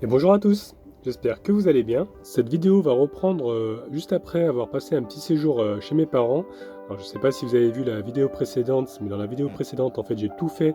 Et bonjour à tous, j'espère que vous allez bien. Cette vidéo va reprendre juste après avoir passé un petit séjour chez mes parents. Alors je ne sais pas si vous avez vu la vidéo précédente, mais dans la vidéo précédente en fait j'ai tout fait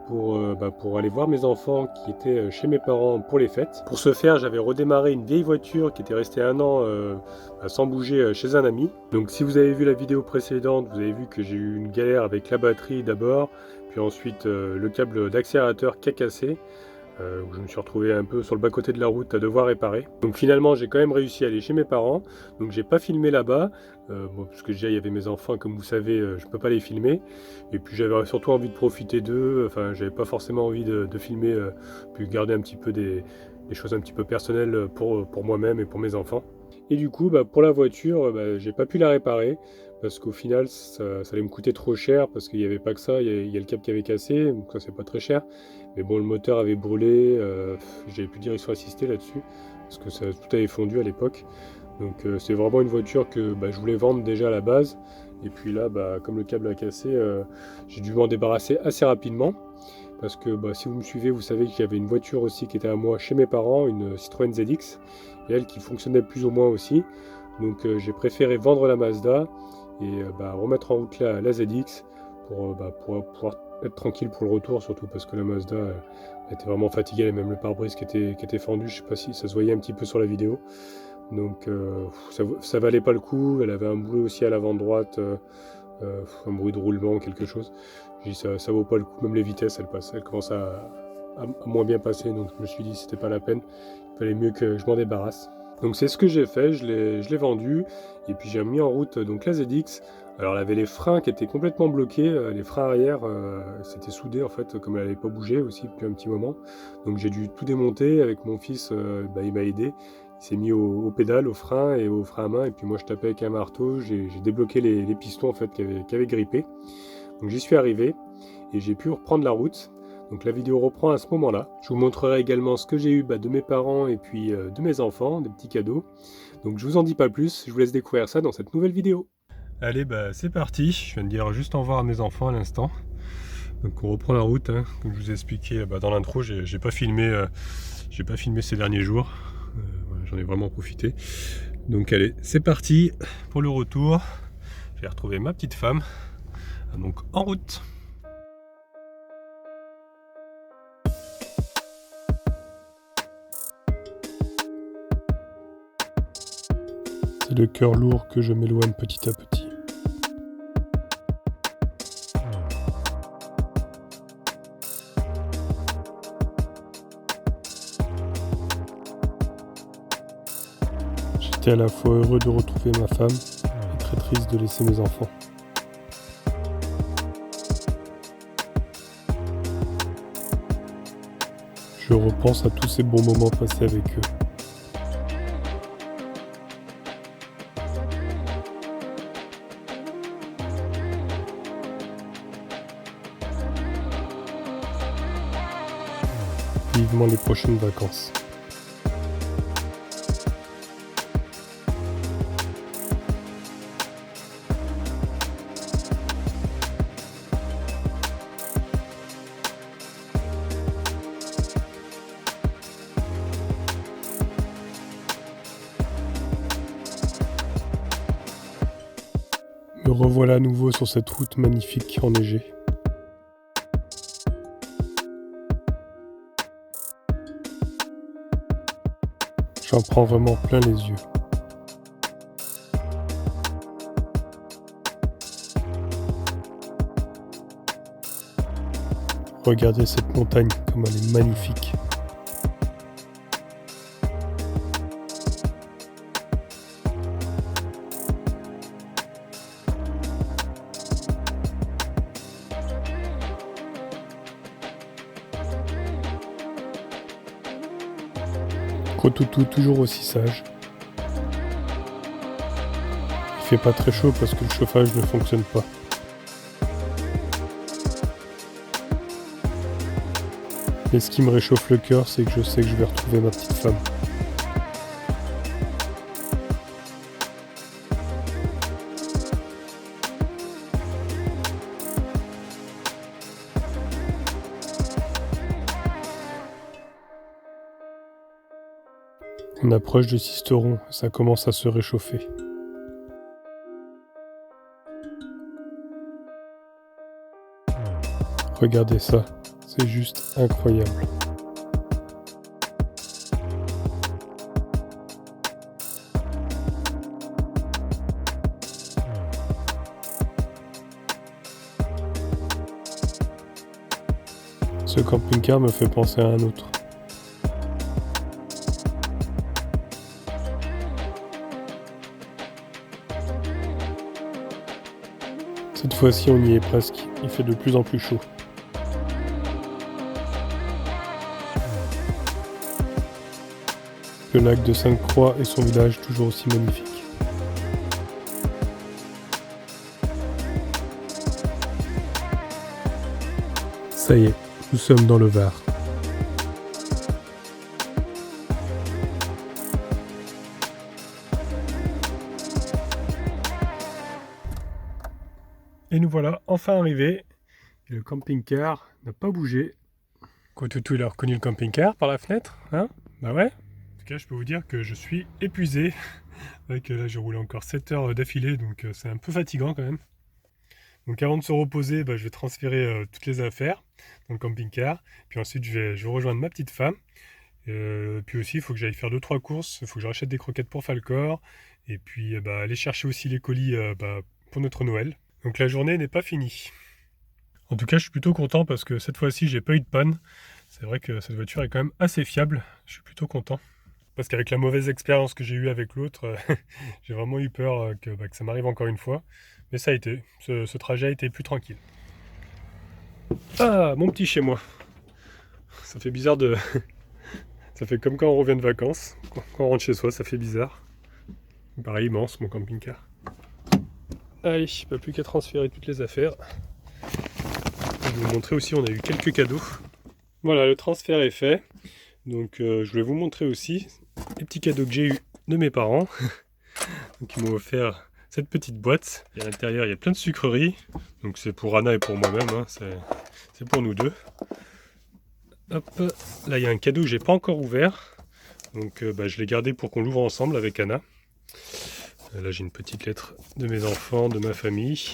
pour aller voir mes enfants qui étaient chez mes parents pour les fêtes. Pour ce faire j'avais redémarré une vieille voiture qui était restée un an sans bouger chez un ami. Donc si vous avez vu la vidéo précédente, vous avez vu que j'ai eu une galère avec la batterie d'abord, puis ensuite le câble d'accélérateur qui a cassé. Où je me suis retrouvé un peu sur le bas-côté de la route à devoir réparer. Donc finalement j'ai quand même réussi à aller chez mes parents, donc j'ai pas filmé là-bas, parce que déjà il y avait mes enfants, comme vous savez, je peux pas les filmer, et puis j'avais surtout envie de profiter d'eux, enfin j'avais pas forcément envie de filmer, puis garder un petit peu des choses un petit peu personnelles pour moi-même et pour mes enfants. Et du coup, pour la voiture, j'ai pas pu la réparer parce qu'au final, ça allait me coûter trop cher parce qu'il n'y avait pas que ça, il y a le câble qui avait cassé, donc ça c'est pas très cher. Mais bon, le moteur avait brûlé, j'avais plus de direction assistée là-dessus parce que tout avait fondu à l'époque. Donc c'est vraiment une voiture que je voulais vendre déjà à la base. Et puis là, comme le câble a cassé, j'ai dû m'en débarrasser assez rapidement. Parce que si vous me suivez, vous savez qu'il y avait une voiture aussi qui était à moi chez mes parents, une Citroën ZX, et elle qui fonctionnait plus ou moins aussi. Donc j'ai préféré vendre la Mazda et remettre en route la ZX pour pouvoir être tranquille pour le retour, surtout parce que la Mazda était vraiment fatiguée, et même le pare-brise qui était fendu, je sais pas si ça se voyait un petit peu sur la vidéo. Donc ça valait pas le coup, elle avait un bruit aussi à l'avant droite, un bruit de roulement, quelque chose. J'ai dit ça vaut pas le coup, même les vitesses elles commencent à moins bien passer, donc je me suis dit c'était pas la peine, il fallait mieux que je m'en débarrasse. Donc c'est ce que j'ai fait, je l'ai vendu, et puis j'ai mis en route donc la ZX. Alors elle avait les freins qui étaient complètement bloqués, les freins arrière c'était soudé en fait, comme elle n'avait pas bougé aussi depuis un petit moment. Donc j'ai dû tout démonter avec mon fils, il m'a aidé. Il s'est mis au pédale, au frein et au frein à main, et puis moi je tapais avec un marteau, j'ai débloqué les pistons en fait qui avaient grippé. Donc j'y suis arrivé et j'ai pu reprendre la route. Donc la vidéo reprend à ce moment-là. Je vous montrerai également ce que j'ai eu de mes parents et puis de mes enfants, des petits cadeaux. Donc je vous en dis pas plus, je vous laisse découvrir ça dans cette nouvelle vidéo. Allez, c'est parti. Je viens de dire juste au revoir à mes enfants à l'instant. Donc on reprend la route, hein. Comme je vous ai expliqué dans l'intro, j'ai pas filmé ces derniers jours. Voilà, j'en ai vraiment profité. Donc allez, c'est parti pour le retour. Je vais retrouver ma petite femme. Donc en route. C'est le cœur lourd que je m'éloigne petit à petit. J'étais à la fois heureux de retrouver ma femme et très triste de laisser mes enfants. Je repense à tous ces bons moments passés avec eux. Vivement les prochaines vacances. Me revoilà à nouveau sur cette route magnifique enneigée. J'en prends vraiment plein les yeux. Regardez cette montagne comme elle est magnifique. Crototou toujours aussi sage. Il fait pas très chaud parce que le chauffage ne fonctionne pas. Mais ce qui me réchauffe le cœur, c'est que je sais que je vais retrouver ma petite femme. On approche de Sisteron, ça commence à se réchauffer. Regardez ça, c'est juste incroyable. Ce camping-car me fait penser à un autre. Cette fois-ci, on y est presque. Il fait de plus en plus chaud. Le lac de Sainte-Croix et son village toujours aussi magnifique. Ça y est, nous sommes dans le Var. Et nous voilà enfin arrivés. Et le camping-car n'a pas bougé. Quoi, Toutou, il a reconnu le camping-car par la fenêtre, hein? Bah ouais. En tout cas, je peux vous dire que je suis épuisé. Avec, là, j'ai roulé encore 7 heures d'affilée, donc c'est un peu fatigant quand même. Donc avant de se reposer, je vais transférer toutes les affaires dans le camping-car. Puis ensuite, je vais rejoindre ma petite femme. Puis aussi, il faut que j'aille faire 2-3 courses. Il faut que je rachète des croquettes pour Falcor. Et puis aller chercher aussi les colis pour notre Noël. Donc la journée n'est pas finie. En tout cas, je suis plutôt content parce que cette fois-ci, j'ai pas eu de panne. C'est vrai que cette voiture est quand même assez fiable. Je suis plutôt content. Parce qu'avec la mauvaise expérience que j'ai eue avec l'autre, j'ai vraiment eu peur que ça m'arrive encore une fois. Mais ça a été. Ce trajet a été plus tranquille. Ah, mon petit chez moi. Ça fait bizarre de... Ça fait comme quand on revient de vacances. Quand on rentre chez soi, ça fait bizarre. Pareil, immense, mon camping-car. Allez, pas plus qu'à transférer toutes les affaires. Je vais vous montrer aussi, on a eu quelques cadeaux. Voilà, le transfert est fait. Donc je voulais vous montrer aussi les petits cadeaux que j'ai eu de mes parents. Donc ils m'ont offert cette petite boîte. Et à l'intérieur, il y a plein de sucreries. Donc c'est pour Anna et pour moi-même, hein. C'est pour nous deux. Hop, là il y a un cadeau que j'ai pas encore ouvert. Donc je l'ai gardé pour qu'on l'ouvre ensemble avec Anna. Là j'ai une petite lettre de mes enfants, de ma famille.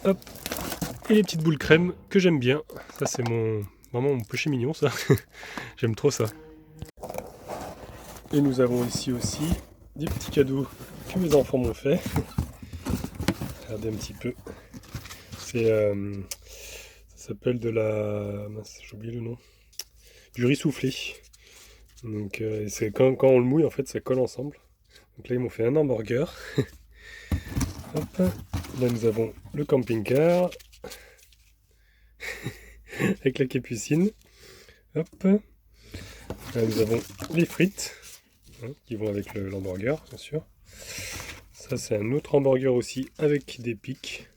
Hop, et les petites boules crème que j'aime bien. Ça c'est vraiment mon péché mignon, ça. J'aime trop ça. Et nous avons ici aussi des petits cadeaux que mes enfants m'ont fait. Regardez un petit peu. C'est ça s'appelle de la... j'ai oublié le nom. Du riz soufflé. Donc c'est quand on le mouille, en fait, ça colle ensemble. Donc là, ils m'ont fait un hamburger. Hop. Là, nous avons le camping-car. Avec la capucine. Hop. Là, nous avons les frites. Qui vont avec l'hamburger, bien sûr. Ça, c'est un autre hamburger aussi, avec des pics.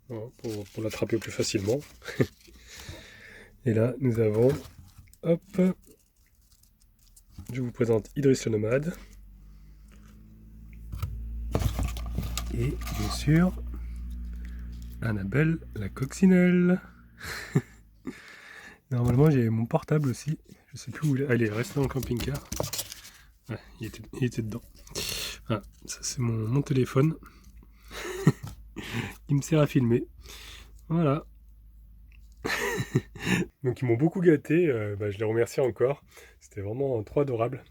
Voilà, pour l'attraper plus facilement. Et là, nous avons... Hop. Je vous présente Idriss le nomade. Et bien sûr, Annabelle la coccinelle. Normalement, j'ai mon portable aussi. Je sais plus où il est. Allez, reste dans le camping-car. Ouais, il était dedans. Voilà, ça c'est mon téléphone. Il me sert à filmer. Voilà. Donc ils m'ont beaucoup gâté. Je les remercie encore. C'était vraiment trop adorable.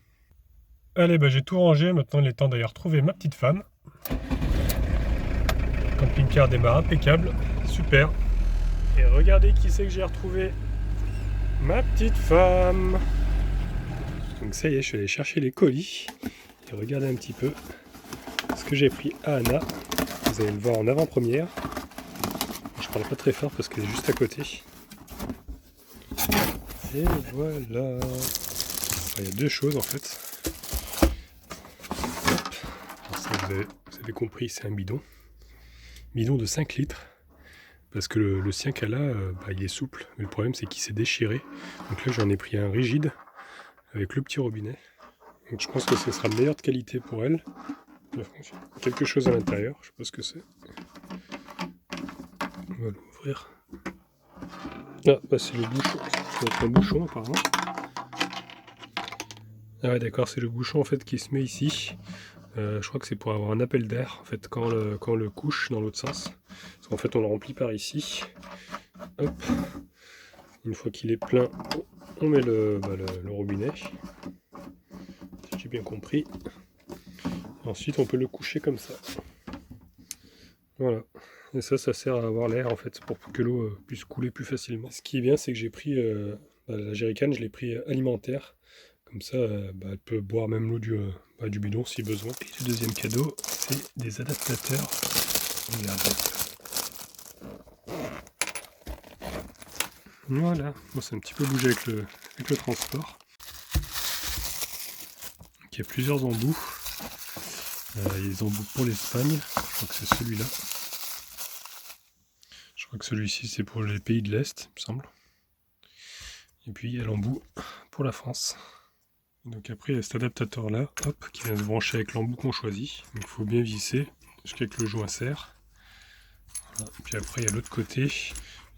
Allez, j'ai tout rangé. Maintenant, il est temps d'aller retrouver ma petite femme. Le camping-car démarre impeccable. Super. Et regardez qui c'est que j'ai retrouvé. Ma petite femme. Donc ça y est, je suis allé chercher les colis. Et regardez un petit peu ce que j'ai pris à Anna. Vous allez le voir en avant-première. Je parle pas très fort parce qu'elle est juste à côté. Et voilà. Il y a deux choses en fait. Alors ça, vous avez compris, c'est un bidon. Bidon de 5 litres. Parce que le sien qu'elle a, il est souple. Mais le problème, c'est qu'il s'est déchiré. Donc là, j'en ai pris un rigide avec le petit robinet. Donc je pense que ce sera de meilleure qualité pour elle. Il y a quelque chose à l'intérieur, je sais pas ce que c'est. On va l'ouvrir. Ah, c'est le bouchon. Ça doit être un bouchon apparemment. Ah ouais, d'accord, c'est le bouchon en fait qui se met ici. Je crois que c'est pour avoir un appel d'air en fait quand on le couche dans l'autre sens. Parce qu'en fait on le remplit par ici. Hop. Une fois qu'il est plein, on met le robinet. Si j'ai bien compris. Ensuite on peut le coucher comme ça. Voilà. Et ça sert à avoir l'air en fait pour que l'eau puisse couler plus facilement. Ce qui est bien, c'est que j'ai pris la jerrycan, je l'ai pris alimentaire. Comme ça, elle peut boire même l'eau du bidon si besoin. Et le deuxième cadeau, c'est des adaptateurs. Regardez. Voilà, bon, c'est un petit peu bougé avec le transport. Donc, il y a plusieurs embouts. Il y a des embouts pour l'Espagne, je crois que c'est celui-là. Je crois que celui-ci c'est pour les pays de l'Est, il me semble. Et puis il y a l'embout pour la France. Donc après il y a cet adaptateur là, hop, qui vient se brancher avec l'embout qu'on choisit. Donc il faut bien visser jusqu'à ce que le joint serre. Voilà. Puis après il y a l'autre côté.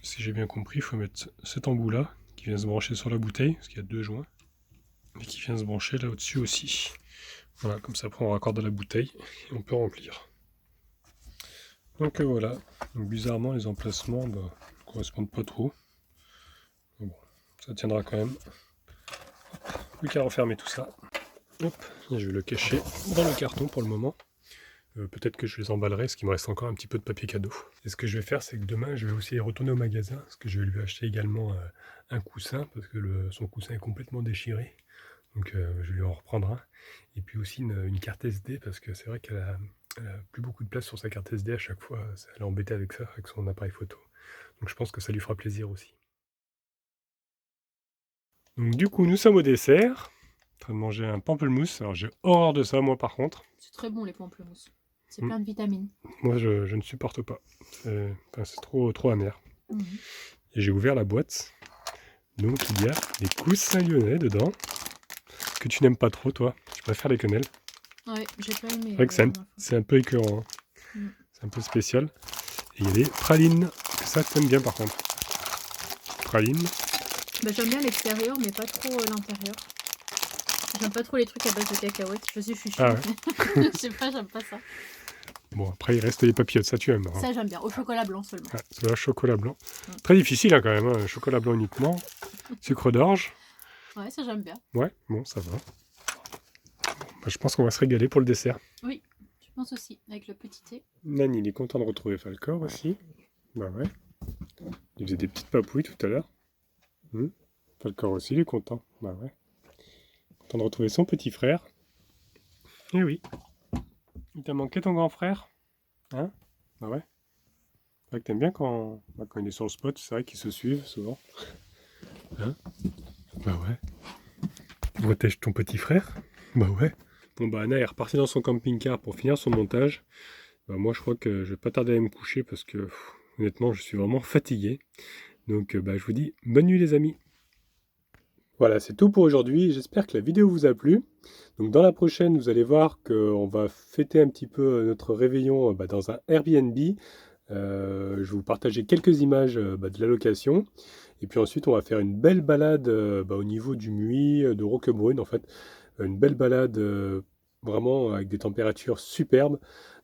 Si j'ai bien compris, il faut mettre cet embout là, qui vient se brancher sur la bouteille, parce qu'il y a deux joints. Et qui vient se brancher là au-dessus aussi. Voilà, comme ça après on raccorde à la bouteille et on peut remplir. Donc voilà, donc, bizarrement les emplacements ne correspondent pas trop. Mais bon, ça tiendra quand même. Plus qu'à refermer tout ça. Hop, et je vais le cacher dans le carton pour le moment. Peut-être que je les emballerai, parce qu'il me reste encore un petit peu de papier cadeau. Et ce que je vais faire, c'est que demain, je vais aussi retourner au magasin, parce que je vais lui acheter également un coussin, parce que son coussin est complètement déchiré. Donc je vais lui en reprendre un. Et puis aussi une carte SD, parce que c'est vrai qu'elle a plus beaucoup de place sur sa carte SD à chaque fois. Elle est embêtée avec ça, avec son appareil photo. Donc je pense que ça lui fera plaisir aussi. Donc du coup, nous sommes au dessert. En train de manger un pamplemousse. Alors j'ai horreur de ça, moi par contre. C'est très bon les pamplemousses. C'est plein de vitamines. Moi, je ne supporte pas. C'est trop amer. Et j'ai ouvert la boîte. Donc il y a des coussins lyonnais dedans. Que tu n'aimes pas trop, toi. Tu préfères les quenelles. Ouais, j'ai pas aimé. C'est vrai que c'est un peu écœurant. Hein. C'est un peu spécial. Et il y a des pralines. Ça, t'aimes bien par contre. Pralines. Bah, j'aime bien l'extérieur, mais pas trop l'intérieur. J'aime pas trop les trucs à base de cacahuètes. Je sais, je suis chiante. Ah ouais. Je sais pas, j'aime pas ça. Bon, après, il reste les papillotes. Ça, tu aimes. Hein. Ça, j'aime bien. Au chocolat blanc seulement. Ah, c'est le chocolat blanc. Très difficile hein, quand même. Hein. Chocolat blanc uniquement. Sucre d'orge. Ouais, ça, j'aime bien. Ouais, bon, ça va. Bon, bah, je pense qu'on va se régaler pour le dessert. Oui, je pense aussi. Avec le petit thé. Nani, il est content de retrouver Falcor aussi. Bah ouais. Il faisait des petites papouilles tout à l'heure. Falcor aussi, il est content. Bah ouais. Content de retrouver son petit frère. Eh oui. Il t'a manqué ton grand frère? Hein? Bah ouais. C'est vrai que t'aimes bien quand il est sur le spot, c'est vrai qu'ils se suivent souvent. Hein? Bah ouais. Protège ton petit frère? Bah ouais. Bon bah Anna est repartie dans son camping-car pour finir son montage. Bah moi je crois que je vais pas tarder à me coucher parce que honnêtement je suis vraiment fatigué. Donc bah, je vous dis bonne nuit les amis. Voilà, c'est tout pour aujourd'hui. J'espère que la vidéo vous a plu. Donc dans la prochaine, vous allez voir qu'on va fêter un petit peu notre réveillon dans un Airbnb. Je vais vous partager quelques images de la location. Et puis ensuite, on va faire une belle balade au niveau du Muy, de Roquebrune en fait. Une belle balade vraiment avec des températures superbes.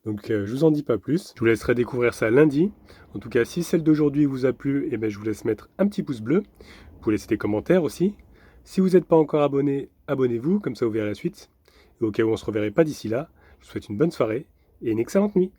Donc je vous en dis pas plus. Je vous laisserai découvrir ça lundi. En tout cas, si celle d'aujourd'hui vous a plu, eh ben, je vous laisse mettre un petit pouce bleu. Vous pouvez laisser des commentaires aussi. Si vous n'êtes pas encore abonné, abonnez-vous, comme ça vous verrez la suite. Et au cas où on ne se reverrait pas d'ici là, je vous souhaite une bonne soirée et une excellente nuit.